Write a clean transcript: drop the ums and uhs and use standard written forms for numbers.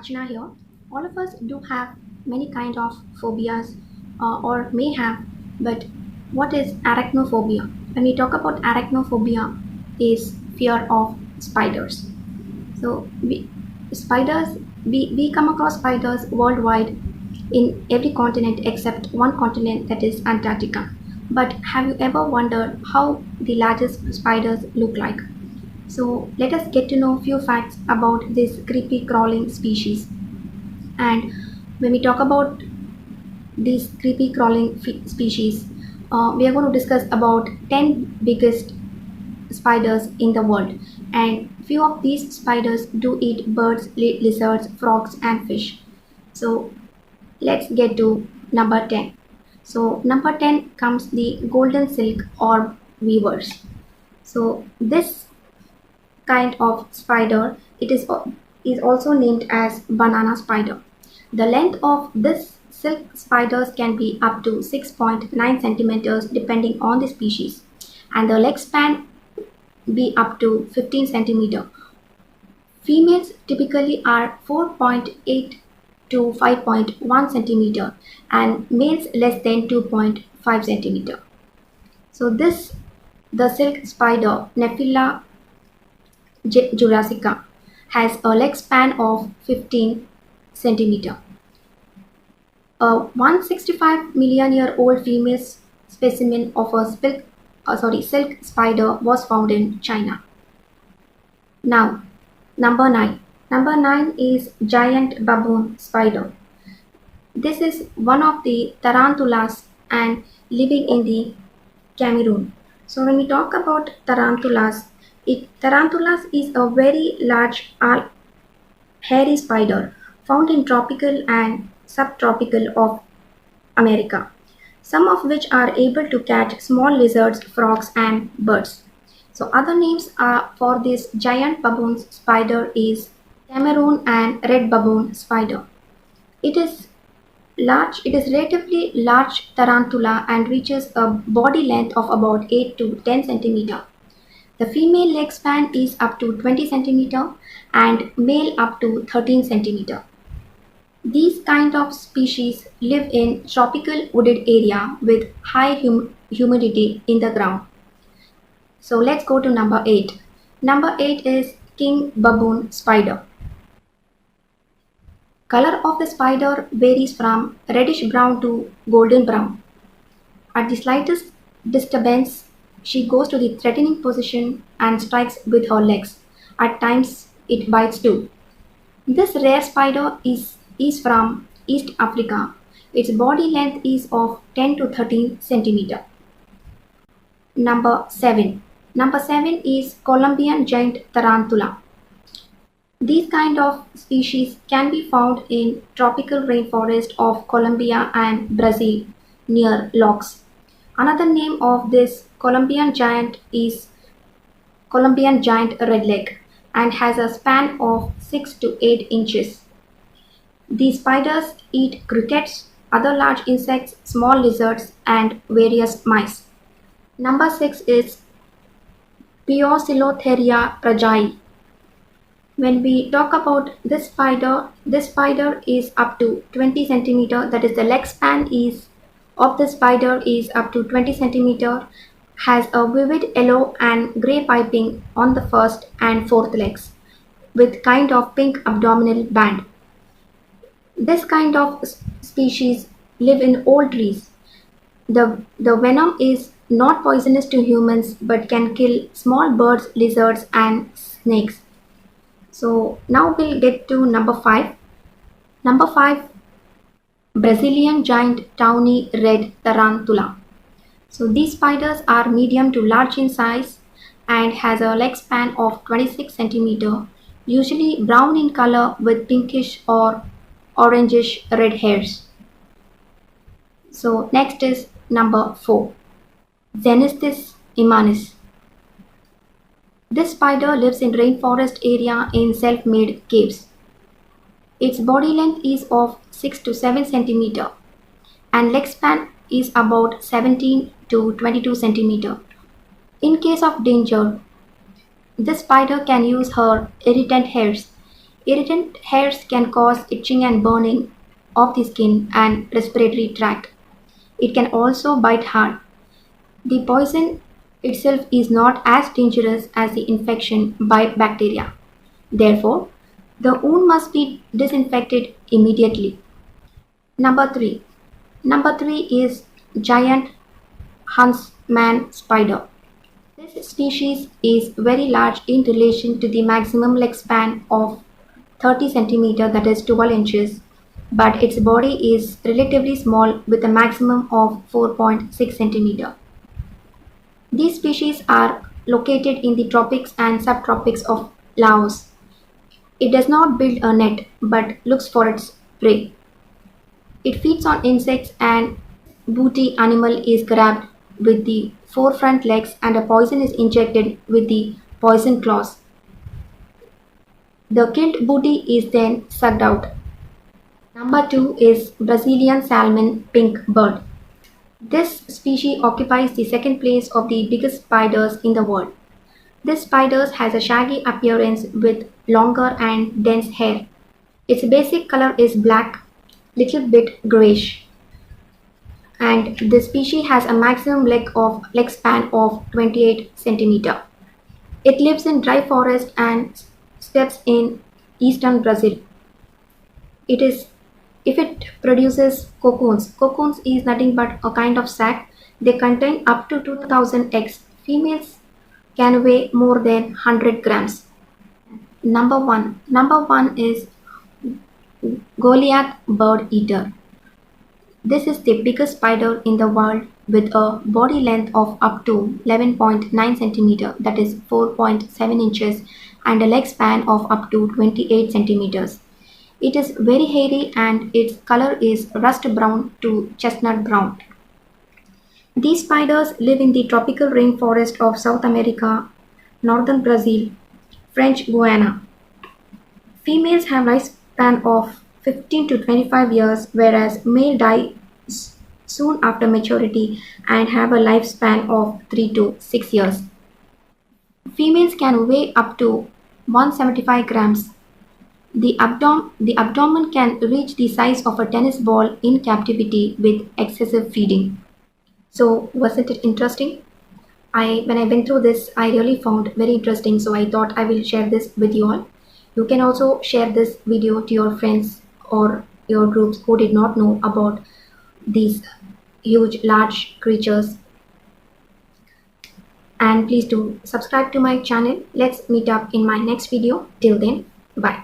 Archana here. All of us do have many kind of phobias or may have, but what is arachnophobia? When we talk about arachnophobia is fear of spiders. So we come across spiders worldwide in every continent except one continent, that is Antarctica. But have you ever wondered how the largest spiders look like? So let us get to know few facts about this creepy crawling species. And when we talk about these creepy crawling species, we are going to discuss about 10 biggest spiders in the world. And few of these spiders do eat birds, lizards, frogs, and fish. So let's get to number 10. So number 10 comes the golden silk orb weavers. So this kind of spider, is also named as banana spider. The length of this silk spiders can be up to 6.9 centimeters depending on the species, and the leg span be up to 15 centimeter. Females typically are 4.8 to 5.1 centimeter and males less than 2.5 centimeter. So the silk spider Nephila jurassica has a leg span of 15 centimeter. A 165 million year old female specimen of a silk spider was found in China. Now, number 9. Number 9 is giant baboon spider. This is one of the tarantulas and living in the Cameroon. So when we talk about tarantulas is a very large hairy spider found in tropical and subtropical of America, some of which are able to catch small lizards, frogs, and birds. So other names are for this giant baboon spider is Cameroon and red baboon spider. It is relatively large tarantula and reaches a body length of about 8 to 10 centimeter. The female leg span is up to 20 centimeter and male up to 13 centimeter. These kind of species live in tropical wooded area with high humidity in the ground. So let's go to number 8. Number 8 is king baboon spider. Color of the spider varies from reddish brown to golden brown. At the slightest disturbance, she goes to the threatening position and strikes with her legs. At times, it bites too. This rare spider is from East Africa. Its body length is of 10 to 13 centimeter. Number 7. Number 7 is Colombian giant tarantula. These kind of species can be found in tropical rainforest of Colombia and Brazil near logs. Another name of this Colombian giant is Colombian giant redleg and has a span of 6 to 8 inches. These spiders eat crickets, other large insects, small lizards, and various mice. Number 6 is Poecilotheria prajai. When we talk about this spider is up to 20 centimeter, that is the leg span is of the spider is up to 20 centimeter, has a vivid yellow and grey piping on the first and fourth legs with kind of pink abdominal band. This kind of species live in old trees. The venom is not poisonous to humans but can kill small birds, lizards, and snakes. So now we'll get to number 5. Number 5, Brazilian giant tawny red tarantula. So these spiders are medium to large in size and has a leg span of 26 centimeter, usually brown in color with pinkish or orangish red hairs. So next is number 4, Xenisthis immanis. This spider lives in rainforest area in self-made caves. Its body length is of 6 to 7 centimeter and leg span is about 17 to 22 centimeter. In case of danger, this spider can use her irritant hairs Irritant hairs can cause itching and burning of the skin and respiratory tract. It can also bite hard. The poison itself is not as dangerous as the infection by bacteria. Therefore, the wound must be disinfected immediately. Number 3. Number 3 is giant huntsman spider. This species is very large in relation to the maximum leg span of 30 centimeter, that is 12 inches, but its body is relatively small with a maximum of 4.6 centimeter. These species are located in the tropics and subtropics of Laos. It does not build a net but looks for its prey. It feeds on insects, and booty animal is grabbed with the four front legs and a poison is injected with the poison claws. The killed booty is then sucked out. Number 2 is Brazilian salmon pink bird. This species occupies the second place of the biggest spiders in the world. This spider has a shaggy appearance with longer and dense hair. Its basic color is black, little bit grayish, and the species has a maximum leg span of 28 centimeter. It lives in dry forest and steppes in eastern Brazil. It is If it produces cocoons, cocoons is nothing but a kind of sac. They contain up to 2000 eggs. Females can weigh more than 100 grams. Number one is Goliath bird eater. This is the biggest spider in the world with a body length of up to 11.9 centimeter, that is 4.7 inches, and a leg span of up to 28 centimeters. It is very hairy and its color is rust brown to chestnut brown. These spiders live in the tropical rainforest of South America, northern Brazil, French Guiana. Females have lifespan of 15 to 25 years, whereas male die soon after maturity and have a lifespan of 3 to 6 years. Females can weigh up to 175 grams. The abdomen can reach the size of a tennis ball in captivity with excessive feeding. So wasn't it interesting? When I went through this, I really found very interesting, so I thought I will share this with you all. You can also share this video to your friends or your groups who did not know about these huge large creatures. And please do subscribe to my channel. Let's meet up in my next video. Till then, bye.